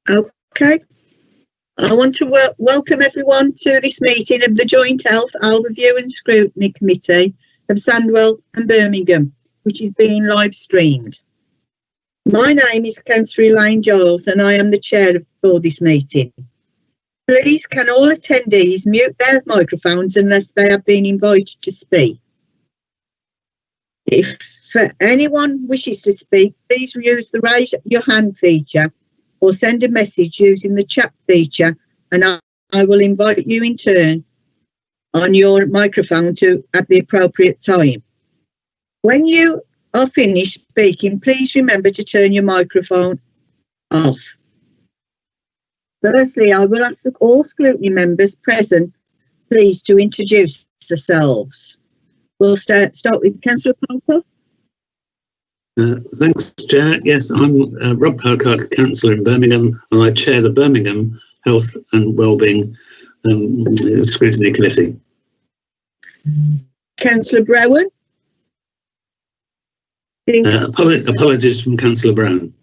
Okay. I want to welcome everyone to this meeting of the Joint Health Overview and Scrutiny Committee of Sandwell and Birmingham, which is being live streamed. My name is Councillor Elaine Giles and I am the chair for this meeting. Please can all attendees mute their microphones unless they have been invited to speak. If anyone wishes to speak, please use the raise your hand feature or send a message using the chat feature and I will invite you in turn on your microphone at the appropriate time. When you are finished speaking, please remember to turn your microphone off. Firstly, I will ask all scrutiny members present, please, to introduce themselves. We'll start with Councillor Poker. Thanks, Chair. Yes, I'm Rob Pocock, Councillor in Birmingham, and I chair the Birmingham Health and Wellbeing Scrutiny Committee. Councillor Brown. Apologies from Councillor Brown.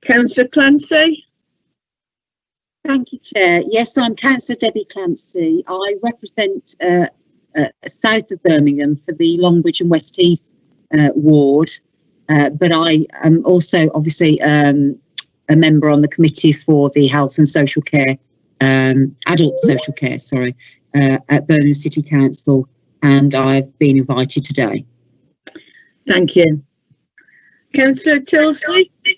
Councillor Clancy. Thank you, Chair. Yes, I'm Councillor Debbie Clancy. I represent south of Birmingham for the Longbridge and West Heath ward. But I am also obviously a member on the committee for the health and social care, adult social care, at Birmingham City Council, and I've been invited today. Thank you. Councillor Tilsley? I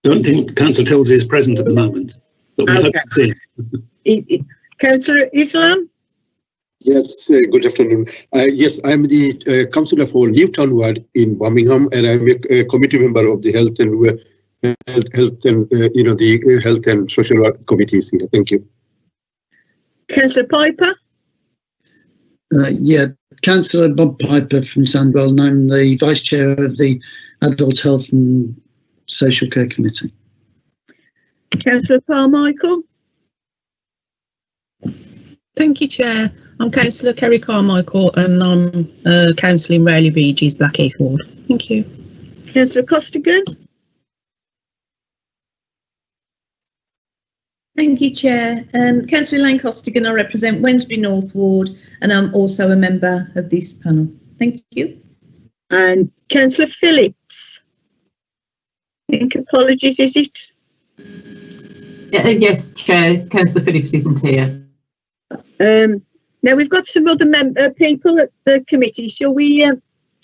don't think Councillor Tilsley is present at the moment, but we hope to see. Councillor Islam? Yes, good afternoon. Yes, I'm the councillor for Newtown Ward in Birmingham, and I'm a committee member of the health and the health and social work committees here. Thank you. Councillor Piper. Councillor Bob Piper from Sandwell, and I'm the vice chair of the Adult Health and Social Care Committee. Councillor Carmichael. Thank you, Chair. I'm Councillor Kerry Carmichael and I'm councillor in Raleigh Regis, Blackheath Ward. Thank you. Councillor Costigan. Thank you, Chair. Councillor Elaine Costigan, I represent Wednesbury North Ward and I'm also a member of this panel. Thank you. And Councillor Phillips. I think apologies, is it? Yes, Chair. Councillor Phillips isn't here. Now we've got some other people at the committee. Shall we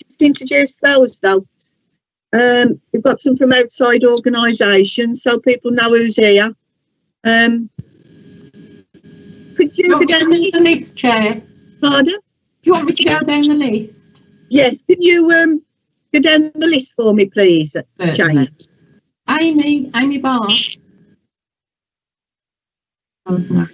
just introduce those though? We've got some from outside organisations, so people know who's here. Could you go down the list, Chair? Pardon? Do you want me to go down the list? Yes. Could you go down the list for me, please, Jane? Amy Barr. Oh, no.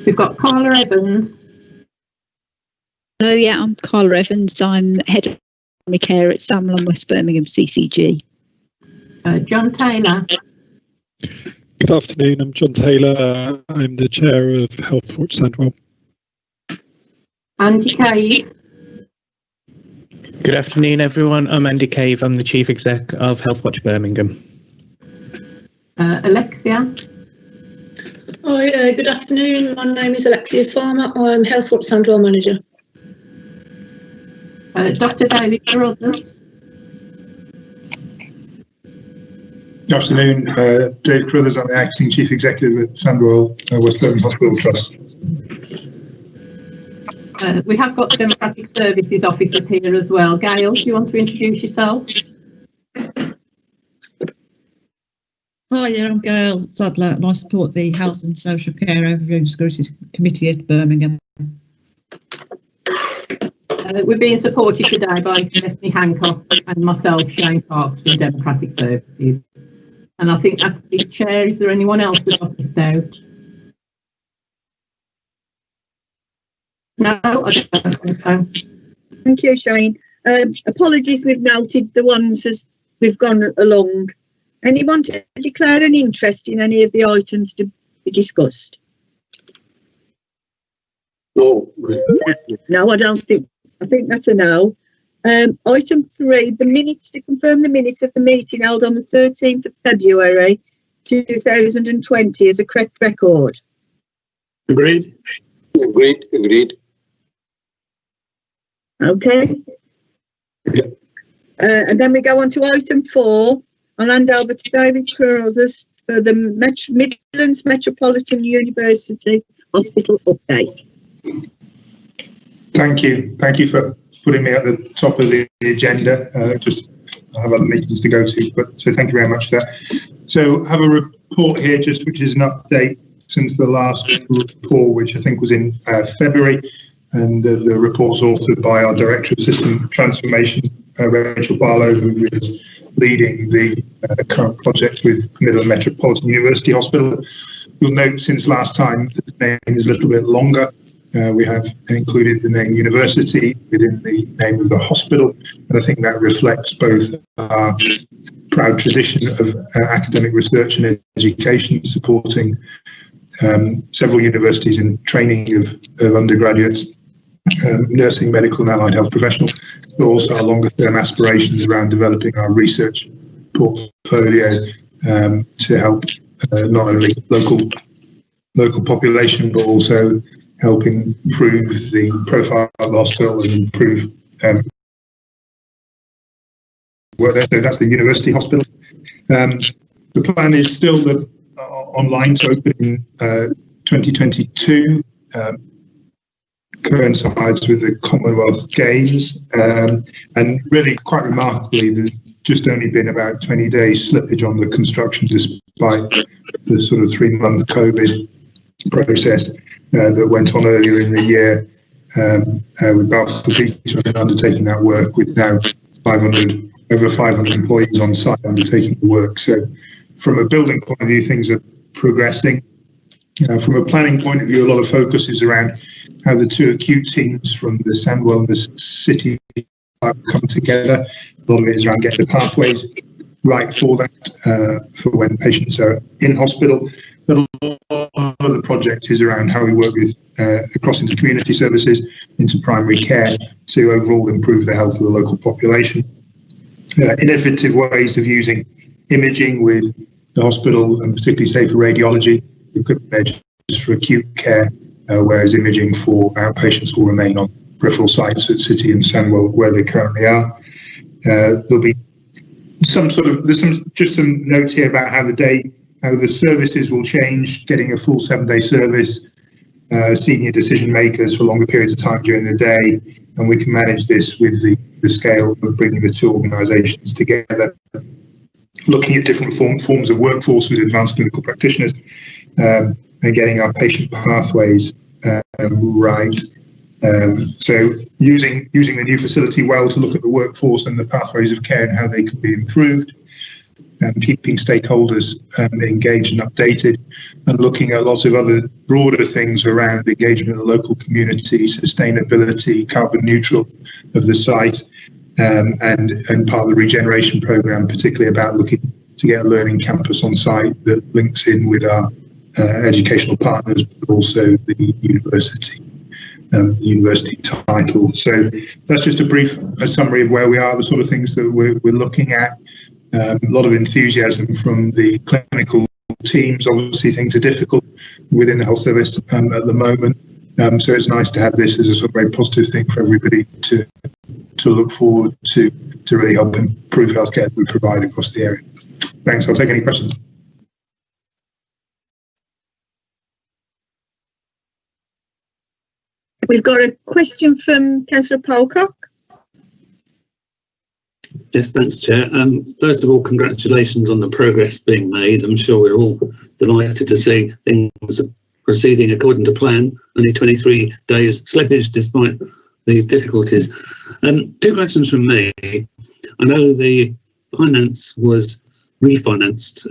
We've got Carla Evans. Hello, yeah, I'm Carla Evans. I'm head of primary care at Sandwell and West Birmingham CCG. John Taylor. Good afternoon, I'm John Taylor. I'm the chair of Health Watch Sandwell. Andy Cave. Good afternoon, everyone. I'm Andy Cave. I'm the Chief Exec of Health Watch Birmingham. Alexia. Hi, good afternoon. My name is Alexia Farmer. I'm Health Watch Sandwell Manager. Dr. David Carruthers. Good afternoon, David Carruthers. I'm the Acting Chief Executive at Sandwell West Birmingham Hospital Trust. We have got Democratic Services officers here as well. Gail, do you want to introduce yourself? Hi, I'm Gail Sadler and I support the Health and Social Care Overview and Scrutiny Committee at Birmingham. We're being supported today by Stephanie Hancock and myself, Shane Parks from Democratic Services. And I think that's the chair. Is there anyone else that's got this out? No, I don't think so. Thank you, Shane. Apologies, we've noted the ones as we've gone along. Anyone to declare an interest in any of the items to be discussed? No. No, I don't think. I think that's a no. Item 3, the minutes to confirm the minutes of the meeting held on the 13th of February 2020 as a correct record. Agreed. Agreed. Okay. Yeah. And then we go on to item 4. I'll hand over to David Carruthers for the Midlands Metropolitan University Hospital update. Thank you. Thank you for putting me at the top of the agenda. Just I have other meetings to go to, but so thank you very much for that. So I have a report here, just which is an update since the last report, which I think was in February, and the report's authored by our Director of System Transformation, Rachel Barlow, who is leading the current project with Midland Metropolitan University Hospital. You'll note since last time the name is a little bit longer. We have included the name university within the name of the hospital, and I think that reflects both our proud tradition of academic research and education, supporting several universities in training of undergraduates, nursing, medical and allied health professionals, but also our longer term aspirations around developing our research portfolio to help not only local population, but also helping improve the profile of the hospital and improve so that's the university hospital. The plan is still online to open in 2022, coincides with the Commonwealth Games, and really quite remarkably there's just only been about 20 days slippage on the construction despite the sort of 3-month COVID process that went on earlier in the year with Balfour Beatty undertaking that work, with now over 500 employees on site undertaking the work. So from a building point of view, things are progressing. From a planning point of view, a lot of focus is around how the 2 acute teams from the Sandwell and the City come together. A lot of it is around getting the pathways right for that, for when patients are in hospital. But a lot of the project is around how we work with across into community services, into primary care, to overall improve the health of the local population. Innovative ways of using imaging with the hospital, and particularly safer radiology, equipment measures for acute care, whereas imaging for outpatients will remain on peripheral sites at City and Sandwell where they currently are. There'll be some notes here about how the services will change, getting a full 7-day service, senior decision makers for longer periods of time during the day, and we can manage this with the scale of bringing the 2 organisations together, looking at different forms of workforce with advanced clinical practitioners, and getting our patient pathways right. So using the new facility well to look at the workforce and the pathways of care and how they can be improved, and keeping stakeholders engaged and updated, and looking at lots of other broader things around engagement in the local community, sustainability, carbon neutral of the site, and part of the regeneration programme, particularly about looking to get a learning campus on site that links in with our educational partners, but also the university title. So that's just a summary of where we are, the sort of things that we're looking at. A lot of enthusiasm from the clinical teams. Obviously, things are difficult within the health service at the moment. So it's nice to have this as a sort of very positive thing for everybody to look forward to really help improve healthcare that we provide across the area. Thanks. I'll take any questions. We've got a question from Councillor Pocock. Yes, thanks, Chair. First of all, congratulations on the progress being made. I'm sure we're all delighted to see things proceeding according to plan. Only 23 days slippage despite the difficulties. 2 questions from me. I know the finance was refinanced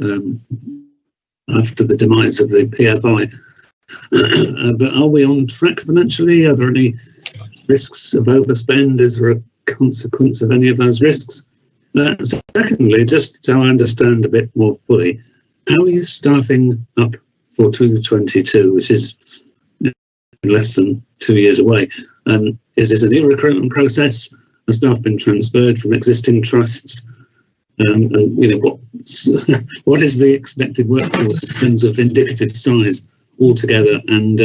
after the demise of the PFI, but are we on track financially? Are there any risks of overspend? Is there a consequence of any of those risks? Secondly, just so I understand a bit more fully, how are you staffing up for 2022, which is less than 2 years away. Is this a new recruitment process? Has staff been transferred from existing trusts? And what is the expected workforce in terms of indicative size altogether, and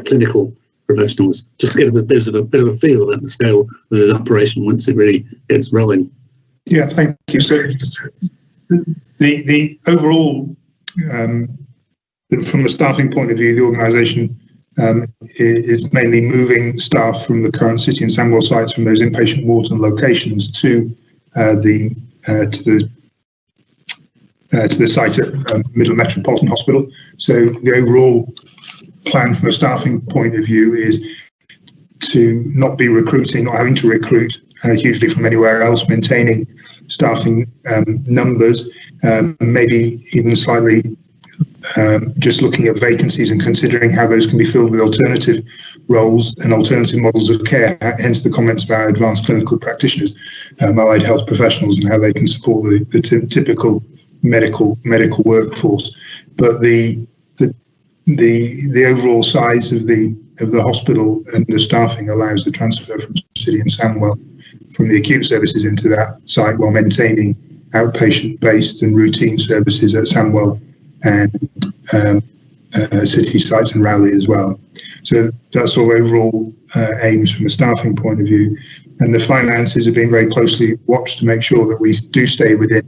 clinical professionals, just to get a bit of a feel about the scale of the operation once it really gets rolling? Yeah, thank you. So the overall, from a staffing point of view, the organisation is mainly moving staff from the current City and Sandwell sites, from those inpatient wards and locations, to the site at Middle Metropolitan Hospital. So the overall plan from a staffing point of view is to not be recruiting, not having to recruit hugely from anywhere else, maintaining staffing numbers, maybe even slightly just looking at vacancies and considering how those can be filled with alternative roles and alternative models of care, hence the comments about advanced clinical practitioners, allied health professionals, and how they can support the typical medical workforce. But the overall size of the hospital and the staffing allows the transfer from City and Sandwell from the acute services into that site, while maintaining outpatient-based and routine services at Sandwell and City sites and Rowley as well. So that's all overall aims from a staffing point of view. And the finances are being very closely watched to make sure that we do stay within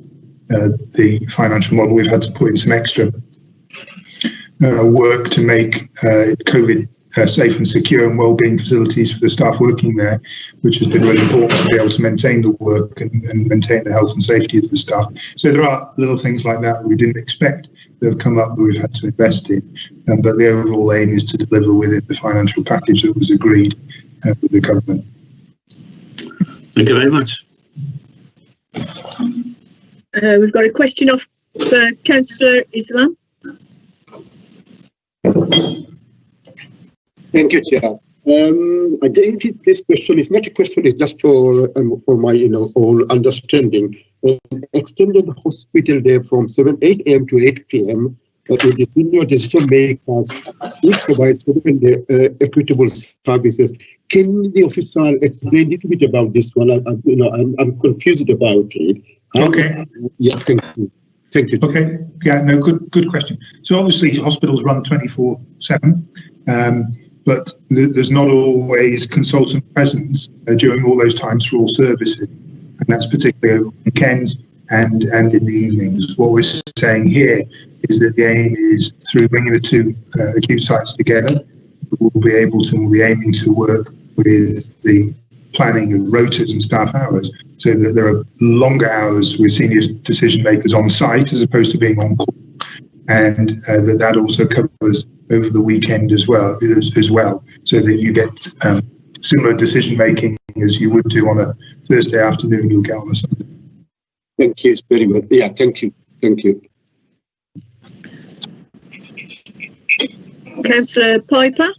the financial model. We've had to put in some extra work to make COVID safe and secure and wellbeing facilities for the staff working there, which has been really important to be able to maintain the work and maintain the health and safety of the staff. So there are little things like that we didn't expect that have come up that we've had to invest in, but the overall aim is to deliver within the financial package that was agreed with the government. Thank you very much. We've got a question of Councillor Islam. Thank you, Chair. I think this question is not a question; it's just for my all understanding. Extended hospital day from 8 a.m. to 8 p.m. The senior decision makers should provide certain equitable services. Can the officer explain a little bit about this one? I'm confused about it. Okay. Yeah. Thank you. Thank you. Okay. Yeah. No. Good question. So obviously hospitals run 24/7. But there's not always consultant presence during all those times for all services, and that's particularly over weekends and in the evenings. What we're saying here is that the aim is, through bringing the two acute sites together, we'll be aiming to work with the planning of rotas and staff hours, so that there are longer hours with senior decision makers on site as opposed to being on call, and that also covers over the weekend as well, so that you get similar decision making as you would do on a Thursday afternoon, you'll get on a Sunday. Thank you very much. Yeah, thank you. Thank you. Councillor Piper.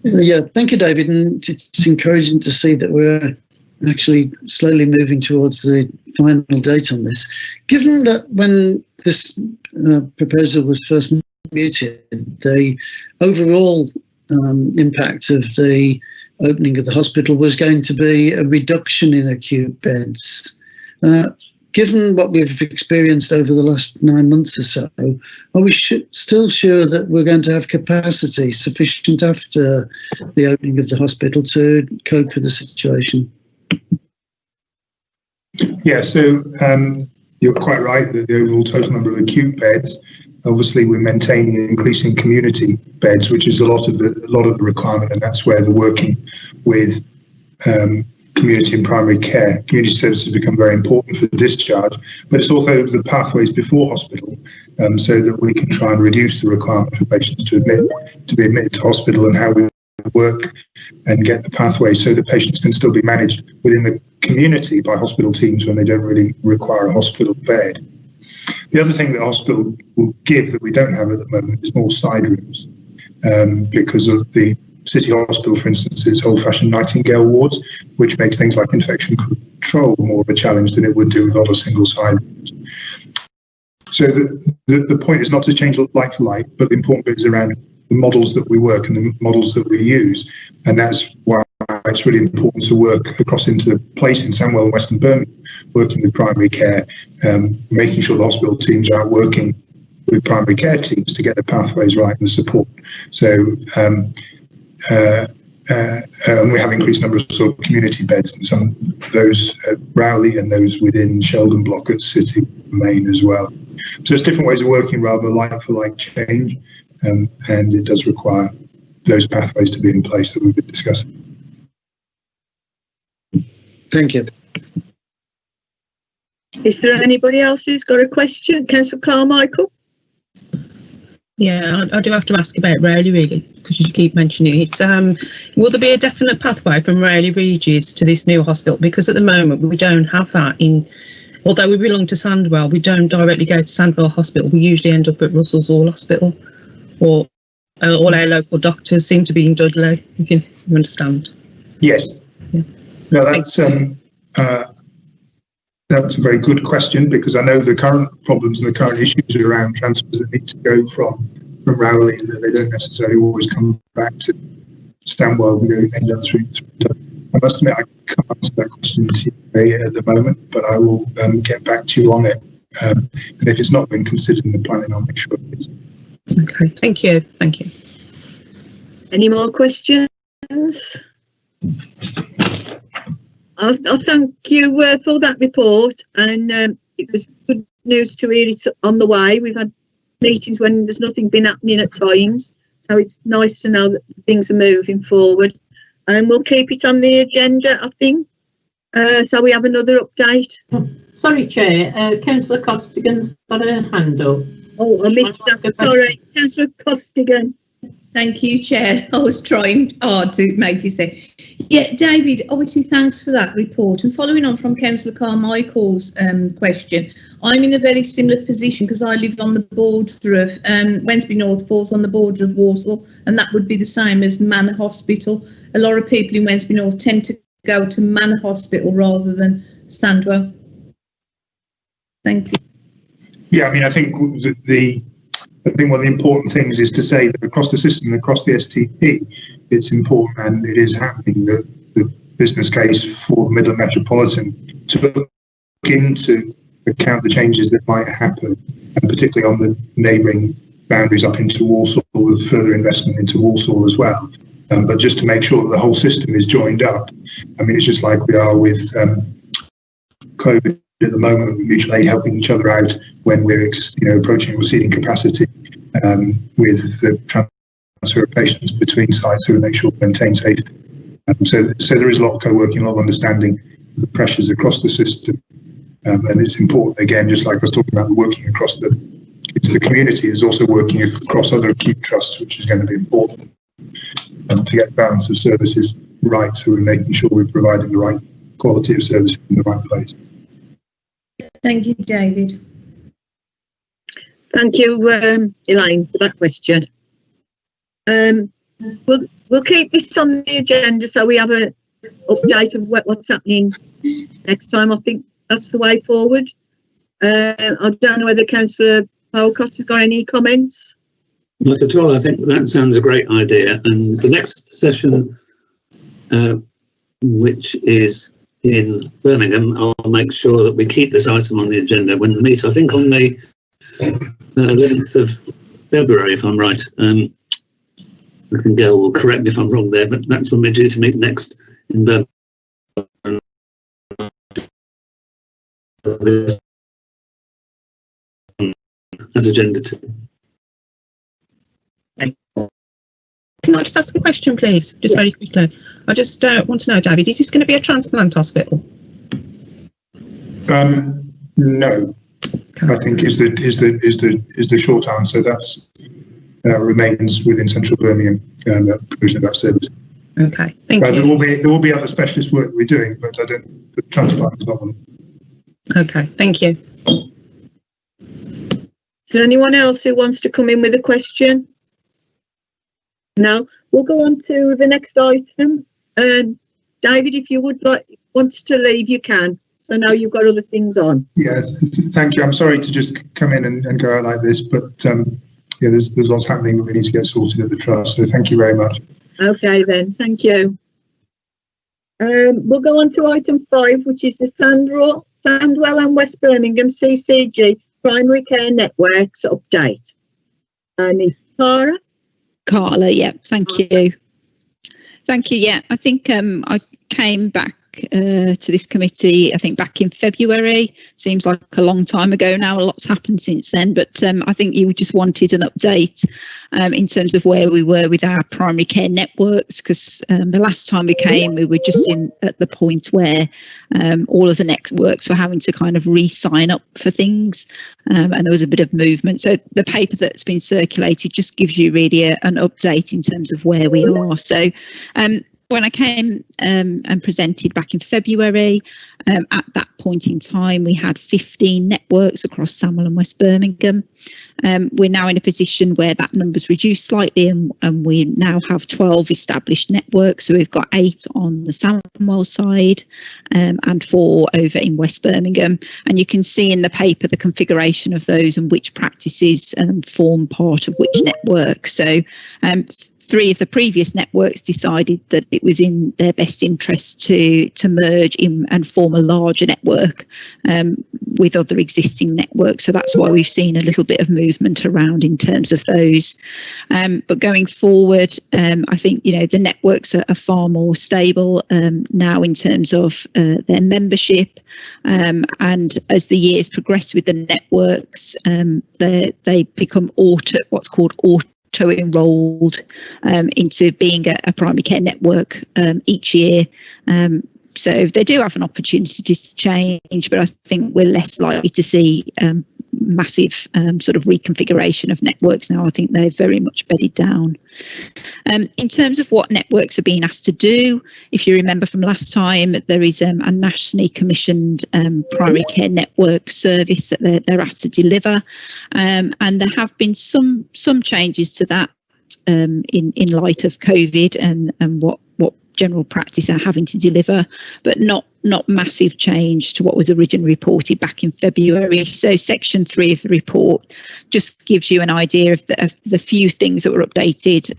Yeah, thank you, David. And it's encouraging to see that we're actually slowly moving towards the final date on this. Given that when this proposal was first muted, the overall impact of the opening of the hospital was going to be a reduction in acute beds. Given what we've experienced over the last 9 months or so, are we still sure that we're going to have capacity sufficient after the opening of the hospital to cope with the situation? Yeah, so you're quite right that the overall total number of acute beds, obviously we're maintaining and increasing community beds, which is a lot of the requirement, and that's where the working with community and primary care, community services become very important for discharge, but it's also the pathways before hospital, so that we can try and reduce the requirement for patients to be admitted to hospital, and how we work and get the pathway so that patients can still be managed within the community by hospital teams when they don't really require a hospital bed. The other thing that hospital will give that we don't have at the moment is more side rooms, because of the City Hospital, for instance, is old-fashioned Nightingale wards, which makes things like infection control more of a challenge than it would do with a lot of single side rooms. So the point is not to change like for like, but the important bit is around the models that we work and the models that we use. And that's why it's really important to work across into place in Sandwell and Western Birmingham, working with primary care, making sure the hospital teams are out working with primary care teams to get the pathways right and the support. So and we have increased numbers of sort of community beds, and some of those at Rowley and those within Sheldon Block at City Main as well. So it's different ways of working rather than like for like change, and it does require those pathways to be in place that we've been discussing. Thank you. Is there anybody else who's got a question? Councillor Carmichael? Yeah, I do have to ask about Rowley, really, because you keep mentioning it. Will there be a definite pathway from Rowley Regis to this new hospital? Because at the moment we don't have that in. Although we belong to Sandwell, we don't directly go to Sandwell Hospital. We usually end up at Russell's Hall Hospital, or all our local doctors seem to be in Dudley. If you understand. Yes. Yeah. No, that's a very good question, because I know the current problems and the current issues around transfers that need to go from Rowley, and that they don't necessarily always come back to Sandwell. They end up through. I must admit, I can't answer that question today at the moment, but I will get back to you on it. And if it's not been considered in the planning, I'll make sure it is. Okay, thank you. Thank you. Any more questions? I'll thank you for that report, and it was good news to hear it's on the way. We've had meetings when there's nothing been happening at times, so it's nice to know that things are moving forward, and we'll keep it on the agenda, I think, so we have another update. Sorry, Chair, Councillor Costigan's got a hand up. Oh, I missed that, sorry. Councillor Costigan. Thank you, Chair. I was trying hard to make you say. Yeah, David, obviously thanks for that report. And following on from Councillor Carmichael's question, I'm in a very similar position because I live on the border of Wensby North falls on the border of Walsall, and that would be the same as Manor Hospital. A lot of people in Wensby North tend to go to Manor Hospital rather than Sandwell. Thank you. Yeah, I mean, I think one of the important things is to say that across the system, across the STP, it's important, and it is happening, that the business case for the Midland Metropolitan to look into account the changes that might happen, and particularly on the neighbouring boundaries up into Walsall, with further investment into Walsall as well. But just to make sure that the whole system is joined up. I mean, it's just like we are with COVID at the moment, with mutual aid helping each other out when we're approaching or exceeding capacity, with the transfer of patients between sites to make sure we maintain safety. So there is a lot of co-working, a lot of understanding of the pressures across the system, and it's important, again, just like I was talking about, the working across into the community is also working across other acute trusts, which is going to be important to get balance of services right, so we're making sure we're providing the right quality of service in the right place. Thank you, David. Thank you, Elaine, for that question. We'll keep this on the agenda so we have an update of what's happening next time. I think that's the way forward. I don't know whether Councillor Polcott has got any comments. Not at all. I think that sounds a great idea. And the next session, which is in Birmingham, I'll make sure that we keep this item on the agenda when we meet, I think on the 11th of February, if I'm right. I think Gail will correct me if I'm wrong there, but that's when we're due to meet next in Birmingham. As agenda 2. Can I just ask a question, please? Just very quickly. I just want to know, David, is this going to be a transplant hospital? No. I think is the short answer. That's remains within central Birmingham, the provision of that service. Okay, thank you. There will be other specialist work we're doing, but the transplant is not one. Okay, thank you. Is there anyone else who wants to come in with a question? No, we'll go on to the next item. David, if you would wants to leave, you can. So now you've got other things on. Yes, thank you. I'm sorry to just come in and go out like this, but yeah, there's lots happening that we need to get sorted at the trust. So thank you very much. Okay then, thank you. We'll go on to item 5, which is the Sandwell and West Birmingham CCG Primary Care Networks update. And it's Cara. Carla, yeah, thank you. Thank you, yeah. I think I came back to this committee, I think back in February. Seems like a long time ago now. A lot's happened since then, but I think you just wanted an update in terms of where we were with our primary care networks, because the last time we came, we were just at the point where all of the networks were having to kind of re-sign up for things, and there was a bit of movement. So the paper that's been circulated just gives you really an update in terms of where we are. So when I came and presented back in February, at that point in time, we had 15 networks across Sandwell and West Birmingham. We're now in a position where that number's reduced slightly, and we now have 12 established networks. So we've got 8 on the Sandwell side and 4 over in West Birmingham. And you can see in the paper the configuration of those and which practices form part of which network. So 3 of the previous networks decided that it was in their best interest to merge in and form a larger network with other existing networks. So that's why we've seen a little bit of movement around in terms of those. But going forward, I think, you know, the networks are far more stable now in terms of their membership. And as the years progress with the networks, they become what's called auto-enrolled into being a primary care network each year. So they do have an opportunity to change, but I think we're less likely to see massive sort of reconfiguration of networks now. I think they're very much bedded down. In terms of what networks are being asked to do, if you remember from last time, there is a nationally commissioned primary care network service that they're asked to deliver, and there have been some changes to that in light of COVID and what general practice are having to deliver, but not massive change to what was originally reported back in February. So section 3 of the report just gives you an idea of the few things that were updated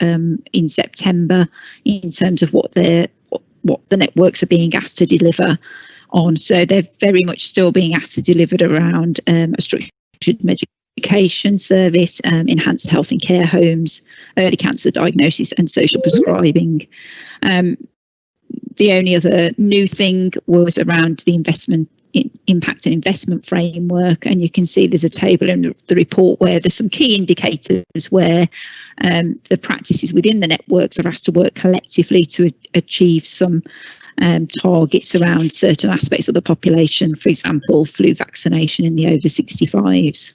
in September in terms of what the networks are being asked to deliver on. So they're very much still being asked to deliver around a structured medication service, enhanced health and care homes, early cancer diagnosis and social prescribing. The only other new thing was around the impact and investment framework, and you can see there's a table in the report where there's some key indicators where the practices within the networks are asked to work collectively to achieve some targets around certain aspects of the population, for example, flu vaccination in the over 65s.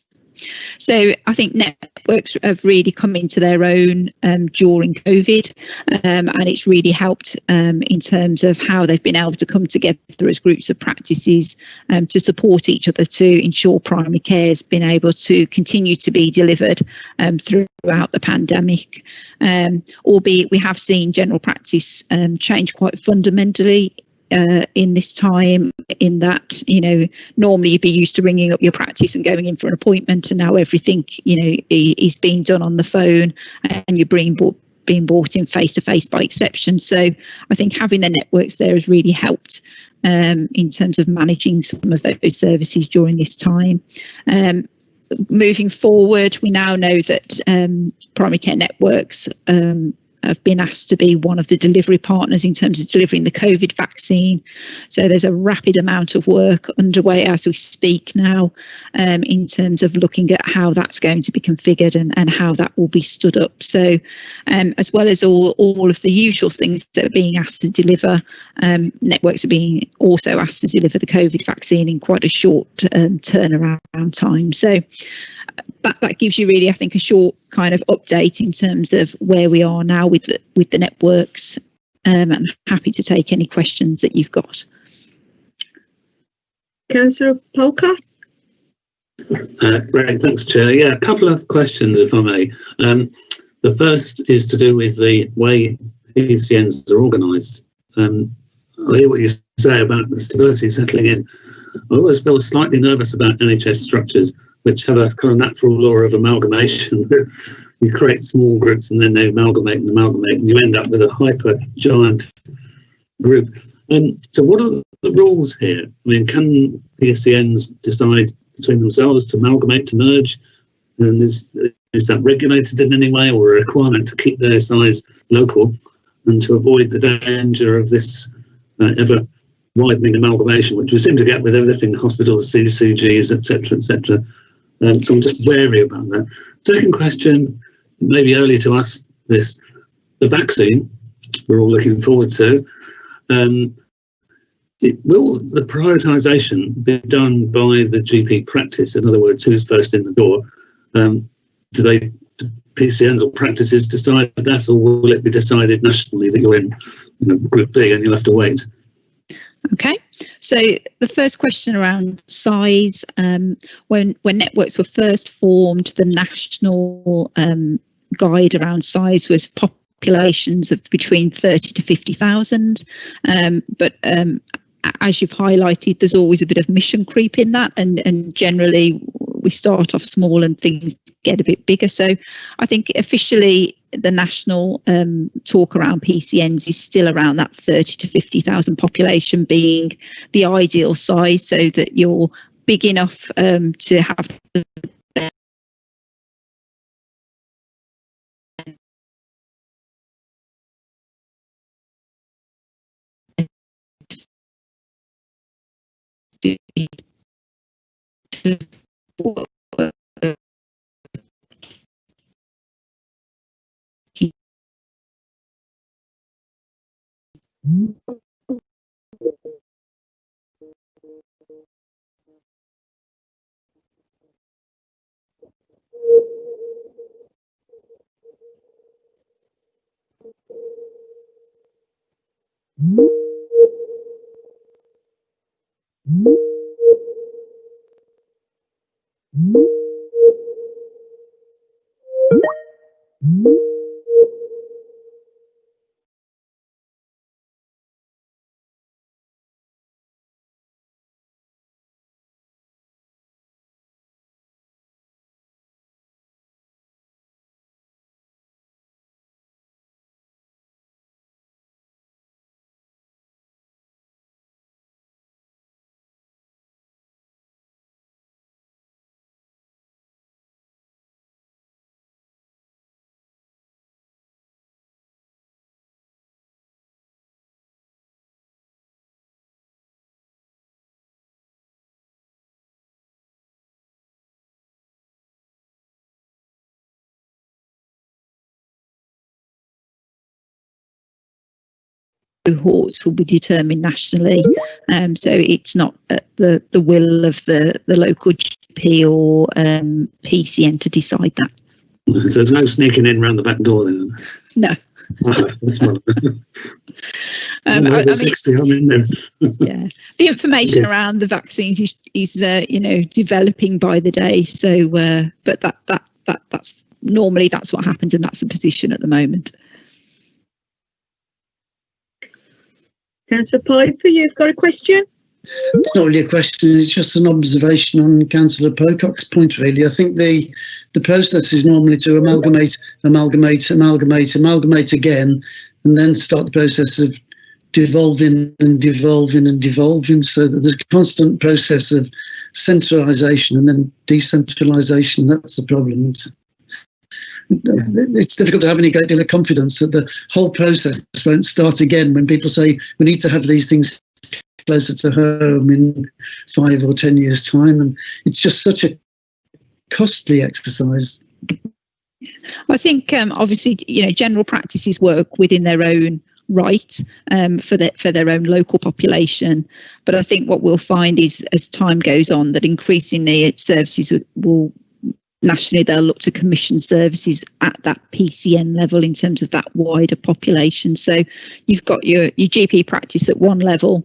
So I think networks have really come into their own during COVID, and it's really helped in terms of how they've been able to come together as groups of practices to support each other to ensure primary care has been able to continue to be delivered throughout the pandemic. Albeit we have seen general practice change quite fundamentally in this time, in that, you know, normally you'd be used to ringing up your practice and going in for an appointment, and now everything, you know, is being done on the phone, and you're being brought in face to face by exception. So I think having the networks there has really helped in terms of managing some of those services during this time. Moving forward, we now know that primary care networks have been asked to be one of the delivery partners in terms of delivering the COVID vaccine. So there's a rapid amount of work underway as we speak now in terms of looking at how that's going to be configured and how that will be stood up. So as well as all of the usual things that are being asked to deliver, networks are being also asked to deliver the COVID vaccine in quite a short turnaround time. So that gives you really, I think, a short kind of update in terms of where we are now with the networks. I'm happy to take any questions that you've got. Councillor Polcott. Great, thanks, Chair. Yeah, a couple of questions, if I may. The first is to do with the way ECNs are organised. I hear what you're say about the stability settling in. I always feel slightly nervous about NHS structures, which have a kind of natural law of amalgamation. You create small groups and then they amalgamate, and you end up with a hyper giant group. So what are the rules here? I mean, can PSCNs decide between themselves to amalgamate, to merge? And is that regulated in any way, or a requirement to keep their size local and to avoid the danger of this ever widening amalgamation, which we seem to get with everything, hospitals, CCGs, etc., etc. So I'm just wary about that. Second question, maybe early to ask this, the vaccine we're all looking forward to. Will the prioritisation be done by the GP practice? In other words, who's first in the door? Do PCNs or practices decide that, or will it be decided nationally that you're in Group B and you'll have to wait? Okay, so the first question around size, when networks were first formed, the national guide around size was populations of between 30 to 50,000, but as you've highlighted, there's always a bit of mission creep in that, and generally we start off small and things get a bit bigger. So I think officially the national talk around PCNs is still around that 30 to 50,000 population being the ideal size, so that you're big enough to have cohorts will be determined nationally, so it's not at the will of the local GP or PCN to decide that. So there's no sneaking in around the back door then? No. That's one. I mean, 60, I'm in there. Yeah, the information around the vaccines is developing by the day. So, but that's normally that's what happens, and that's the position at the moment. Councillor Piper, you've got a question? It's not really a question, it's just an observation on Councillor Pocock's point, really. I think the process is normally to amalgamate again, and then start the process of devolving and devolving and devolving, so that there's a constant process of centralisation and then decentralisation. That's the problem. It's difficult to have any great deal of confidence that the whole process won't start again when people say we need to have these things closer to home in 5 or 10 years' time, and it's just such a costly exercise. I think obviously general practices work within their own right for their own local population, but I think what we'll find is as time goes on that increasingly services will nationally they'll look to commission services at that PCN level in terms of that wider population. So you've got your GP practice at one level,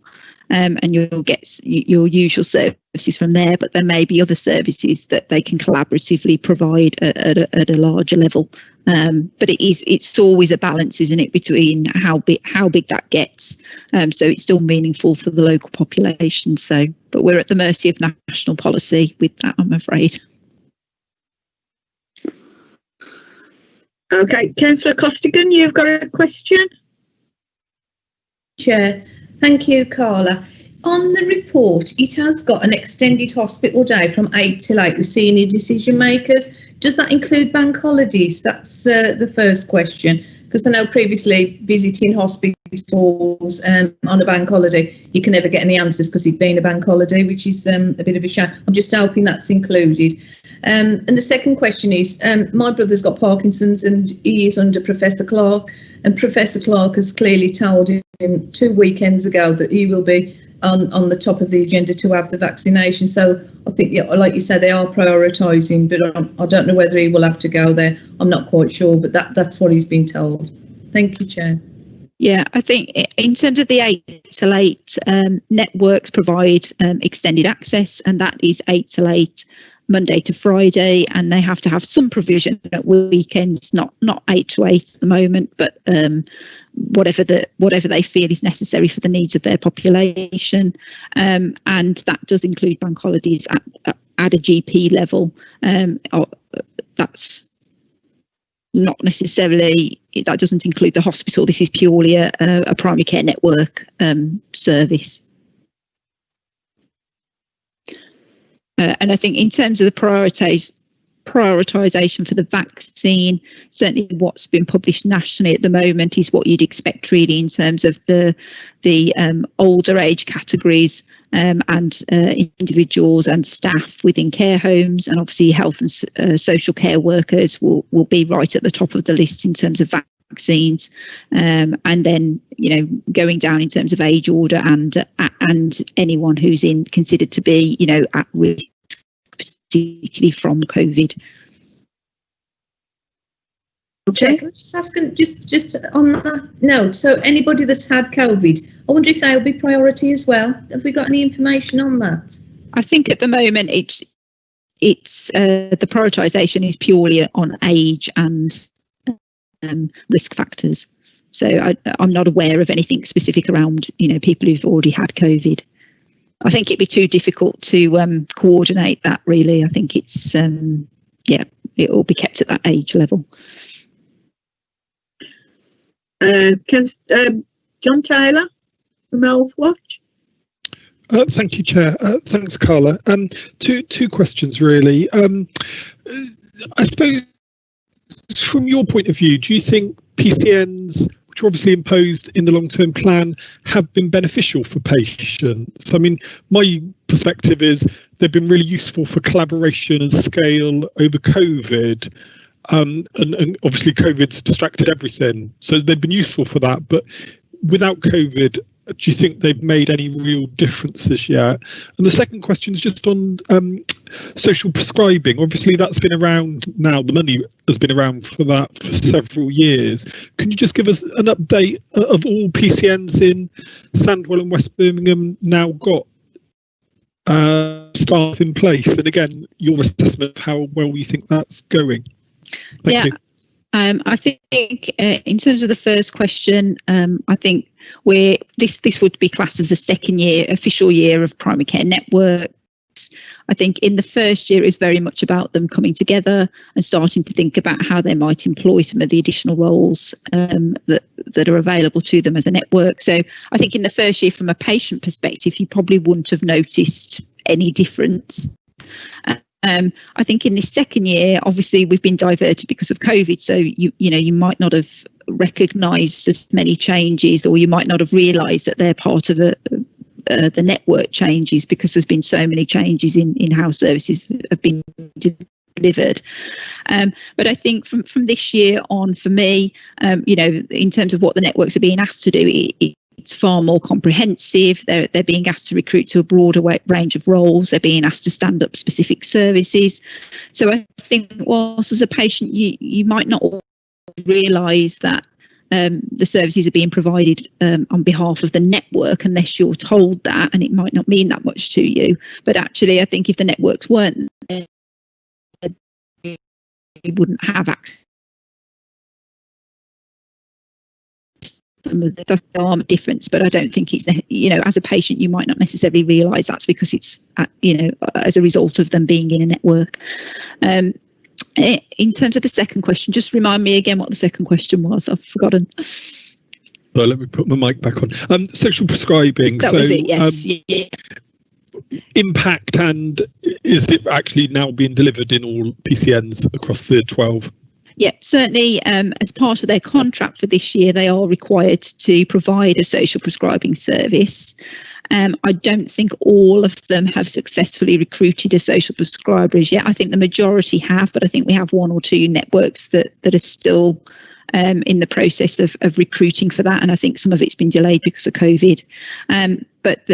and you'll get your usual services from there, but there may be other services that they can collaboratively provide at a larger level. But it's always a balance, isn't it, between how big that gets. So it's still meaningful for the local population. So, but we're at the mercy of national policy with that, I'm afraid. Okay, Councillor Costigan, you've got a question? Chair, thank you, Carla. On the report, it has got an extended hospital day from 8 till 8 with senior decision makers. Does that include bank holidays? That's the first question, because I know previously visiting hospitals on a bank holiday, you can never get any answers because it's been a bank holiday, which is a bit of a shame. I'm just hoping that's included. And the second question is, my brother's got Parkinson's and he is under Professor Clark, and Professor Clark has clearly told him 2 weekends ago that he will be on the top of the agenda to have the vaccination. So I think, yeah, like you said, they are prioritising, but I don't know whether he will have to go there. I'm not quite sure, but that's what he's been told. Thank you, Chair. Yeah, I think in terms of the 8 till 8, networks provide extended access, and that is 8 till 8, Monday to Friday, and they have to have some provision at weekends, not 8 to 8 at the moment, but whatever they feel is necessary for the needs of their population, and that does include bank holidays at a GP level. That's not necessarily, that doesn't include the hospital. This is purely a primary care network service. And I think in terms of the prioritisation for the vaccine, certainly what's been published nationally at the moment is what you'd expect really in terms of the older age categories and individuals and staff within care homes, and obviously health and social care workers will be right at the top of the list in terms of vaccines, and then, you know, going down in terms of age order and anyone who's considered to be, you know, at risk, particularly from COVID. Okay, can I just ask, just on that note, so anybody that's had COVID, I wonder if they'll be priority as well. Have we got any information on that? I think at the moment it's the prioritisation is purely on age and risk factors. So I'm not aware of anything specific around, you know, people who've already had COVID. I think it'd be too difficult to coordinate that really. I think it's yeah, it will be kept at that age level. John Taylor from Health Watch. Thank you, Chair. Thanks, Carla. Two questions really. I suppose from your point of view, do you think PCNs, which are obviously imposed in the long-term plan, have been beneficial for patients? I mean, my perspective is they've been really useful for collaboration and scale over COVID. And obviously COVID's distracted everything, so they've been useful for that. But without COVID, do you think they've made any real differences yet? And the second question is just on social prescribing. Obviously that's been around now, the money has been around for that for several years. Can you just give us an update of all PCNs in Sandwell and West Birmingham now got staff in place? And again, your assessment of how well you think that's going. Thank you. I think in terms of the first question, I think this would be classed as the second year, official year of primary care networks. I think in the first year is very much about them coming together and starting to think about how they might employ some of the additional roles that are available to them as a network. So I think in the first year, from a patient perspective, you probably wouldn't have noticed any difference. I think in this second year, obviously we've been diverted because of COVID, so you might not have recognised as many changes, or you might not have realised that they're part of the network changes, because there's been so many changes in how services have been delivered. But I think from this year on, for me, in terms of what the networks are being asked to do, it's far more comprehensive. They're being asked to recruit to a broader range of roles. They're being asked to stand up specific services. So I think whilst as a patient you might not realise that the services are being provided on behalf of the network unless you're told that, and it might not mean that much to you. But actually, I think if the networks weren't there, you wouldn't have access the arm difference, but I don't think it's, as a patient, you might not necessarily realise that's because it's, as a result of them being in a network. In terms of the second question, just remind me again what the second question was. I've forgotten. So let me put my mic back on. Social prescribing. That was it, yes. Yeah. Impact, and is it actually now being delivered in all PCNs across the 12? Yeah, certainly as part of their contract for this year, they are required to provide a social prescribing service. I don't think all of them have successfully recruited a social prescriber as yet. I think the majority have, but I think we have one or two networks that are still in the process of recruiting for that. And I think some of it's been delayed because of COVID. But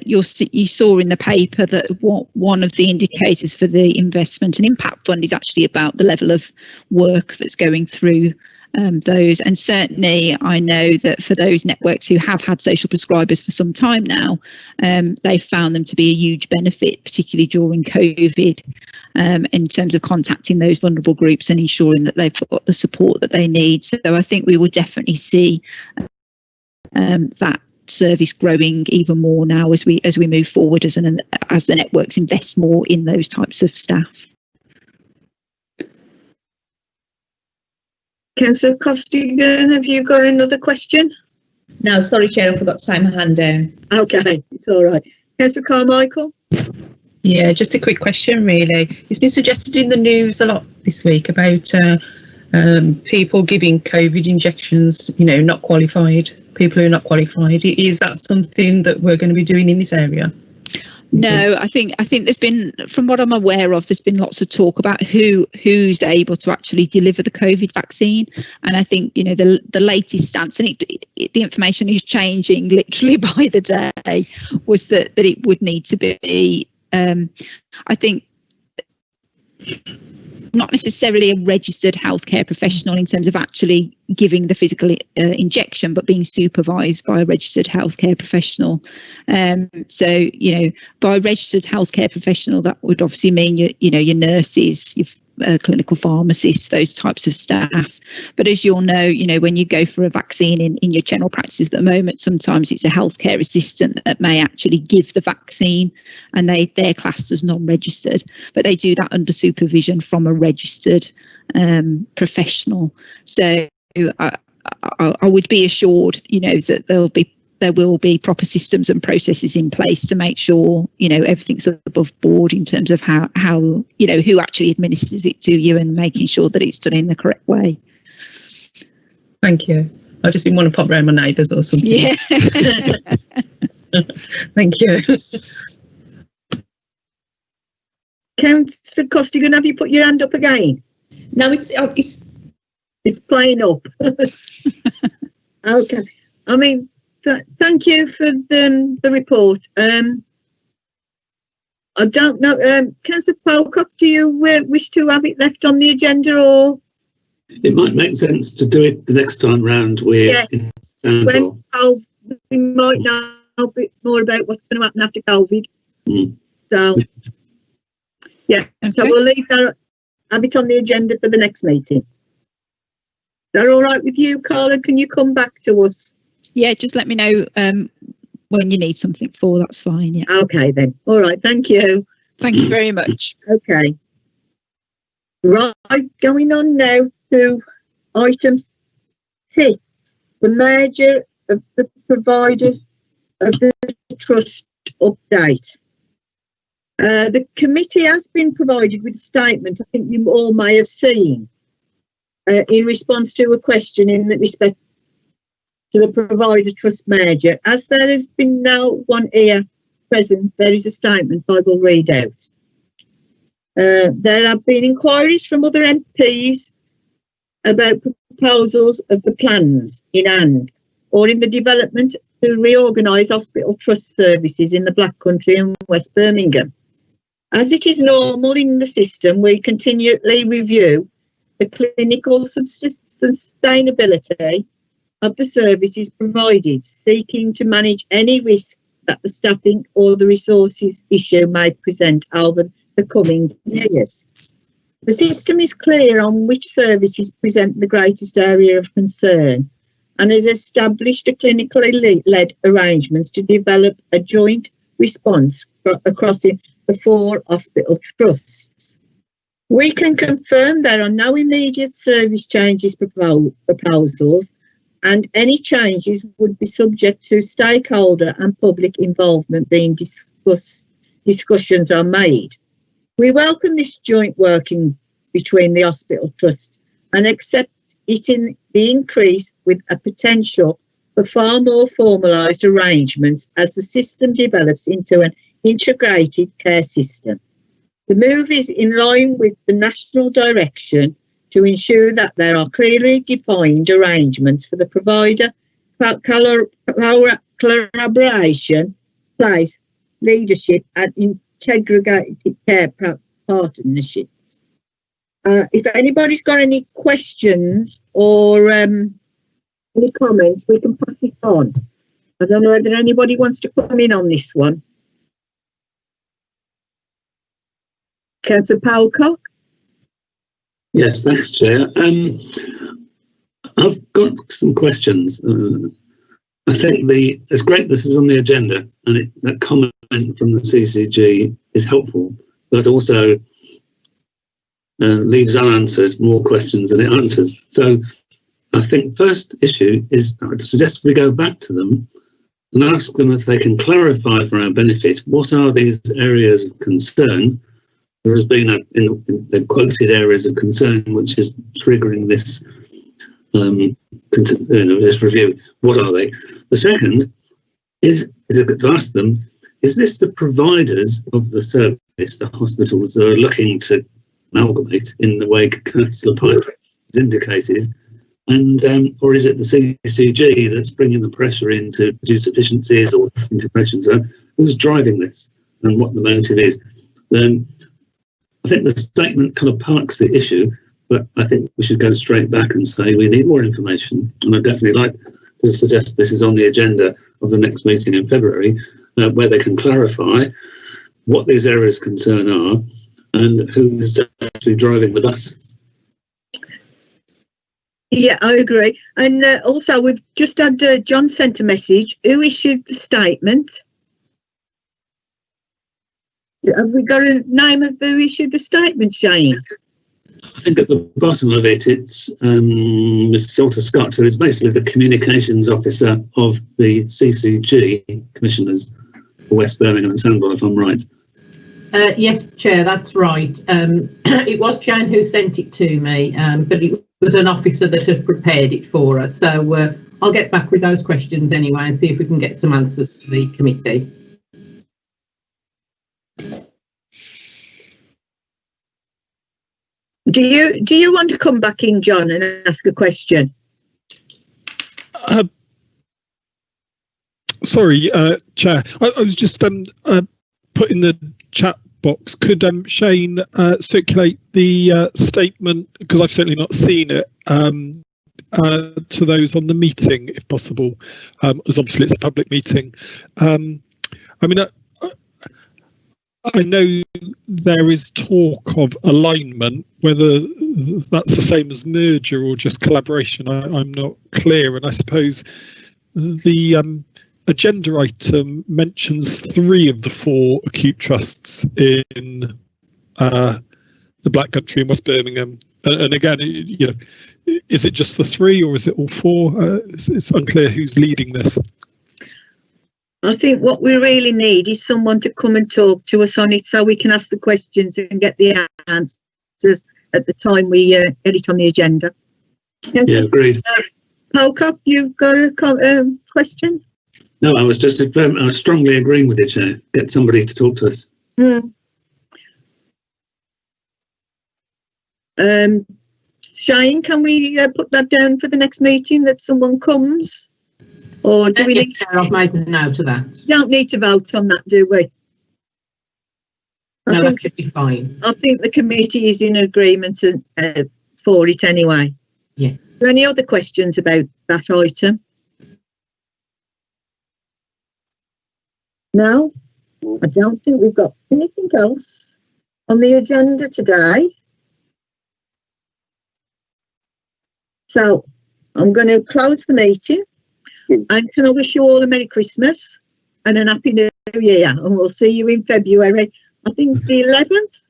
you saw in the paper that one of the indicators for the investment and impact fund is actually about the level of work that's going through those. And certainly I know that for those networks who have had social prescribers for some time now, they've found them to be a huge benefit, particularly during COVID, in terms of contacting those vulnerable groups and ensuring that they've got the support that they need. So I think we will definitely see that service growing even more now as we move forward as the networks invest more in those types of staff. Councillor Costigan, have you got another question? No, sorry, Chair, I forgot to take my hand down. Okay, it's all right. Councillor Carmichael? Yeah, just a quick question, really. It's been suggested in the news a lot this week about people giving COVID injections, not qualified, people who are not qualified. Is that something that we're going to be doing in this area? No, I think there's been, from what I'm aware of, there's been lots of talk about who's able to actually deliver the COVID vaccine, and I think the latest stance, and the information is changing literally by the day, was that it would need to be, I think, not necessarily a registered healthcare professional in terms of actually giving the physical injection, but being supervised by a registered healthcare professional. So, by a registered healthcare professional, that would obviously mean your nurses, your clinical pharmacists, those types of staff. But as you'll know, when you go for a vaccine in your general practices at the moment, sometimes it's a healthcare assistant that may actually give the vaccine, and they're classed as non-registered, but they do that under supervision from a registered professional. So I would be assured, that there will be proper systems and processes in place to make sure, everything's above board in terms of how who actually administers it to you, and making sure that it's done in the correct way. Thank you. I just didn't want to pop round my neighbours or something. Yeah. Thank you. Councillor Costigan, have you put your hand up again? No, it's playing up. Okay. I mean, thank you for the report. I don't know, Councillor Pocock, do you wish to have it left on the agenda, or? It might make sense to do it the next time round. Yes, when we might know a bit more about what's going to happen after COVID. So, yeah, okay. So we'll leave that, have it on the agenda for the next meeting. Is that all right with you, Carla? Can you come back to us? Yeah, just let me know when you need something for. That's fine. Yeah. Okay then. All right. Thank you. Thank you very much. Okay. Right. Going on now to item 6, the merger of the provider of the trust update. The committee has been provided with a statement, I think you all may have seen, in response to a question in respect to the provider trust merger. As there has been no one here present, there is a statement I will read out. There have been inquiries from other MPs about proposals of the plans in hand, or in the development to reorganise hospital trust services in the Black Country and West Birmingham. As it is normal in the system, we continually review the clinical sustainability of the services provided, seeking to manage any risk that the staffing or the resources issue may present over the coming years. The system is clear on which services present the greatest area of concern, and has established a clinically led arrangements to develop a joint response across the 4 hospital trusts. We can confirm there are no immediate service changes proposals, and any changes would be subject to stakeholder and public involvement being discussions are made. We welcome this joint working between the hospital trusts and accept it in the increase with a potential for far more formalised arrangements as the system develops into an integrated care system. The move is in line with the national direction to ensure that there are clearly defined arrangements for the provider collaboration, place, leadership and integrated care partnerships. If anybody's got any questions or any comments, we can pass it on. I don't know whether anybody wants to come in on this one. Councillor Pocock? Yes, thanks, Chair. I've got some questions. I think it's great this is on the agenda, and that comment from the CCG is helpful, but also leaves unanswered more questions than it answers. So I think first issue is I suggest we go back to them and ask them if they can clarify for our benefit what are these areas of concern. There has been in the quoted areas of concern which is triggering this this review. What are they? The second is to ask them, is this the providers of the service, the hospitals, that are looking to amalgamate in the way Councillor Piper has indicated, and or is it the CCG that's bringing the pressure in to produce efficiencies or integration? So who's driving this and what the motive is? I think the statement kind of parks the issue, but I think we should go straight back and say we need more information, and I'd definitely like to suggest this is on the agenda of the next meeting in February, where they can clarify what these areas of concern are and who's actually driving the bus. Yeah, I agree. And also, we've just had John sent a message. Who issued the statement? Have we got a name of who issued the statement, Shane? I think at the bottom of it, it's Ms. Salter Scott, who is basically the communications officer of the CCG Commissioners for West Birmingham and Sandwell, if I'm right. Yes, Chair, that's right. It was Jane who sent it to me, but it was an officer that had prepared it for us. So I'll get back with those questions anyway and see if we can get some answers to the committee. Do you want to come back in, John, and ask a question? Sorry, Chair. I was just put in the chat box. Could Shane circulate the statement, because I've certainly not seen it, to those on the meeting, if possible, as obviously it's a public meeting. I mean, I know there is talk of alignment, whether that's the same as merger or just collaboration, I'm not clear. And I suppose the agenda item mentions 3 of the 4 acute trusts in the Black Country in West Birmingham. And again, you know, is it just the 3 or is it all 4? It's unclear who's leading this. I think what we really need is someone to come and talk to us on it so we can ask the questions and get the answers at the time we get it on the agenda. Yeah, agreed. Pocock, you've got a question? No, I was just I was strongly agreeing with you, Chair. Get somebody to talk to us. Shane, can we put that down for the next meeting, that someone comes? Or do we yes, Chair, I've made a note of that. Don't need to vote on that, do we? No, that should be fine. I think the committee is in agreement for it anyway. Yeah. Are there any other questions about that item? No? I don't think we've got anything else on the agenda today. So I'm going to close the meeting, and can I wish you all a Merry Christmas and an Happy New Year, and we'll see you in February. I think it's the 11th.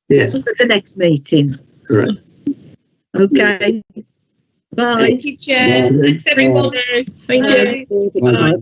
Yes. For the next meeting. Correct. Okay. Bye. Thank you, Chair. Thanks, everybody. Thank you. Bye.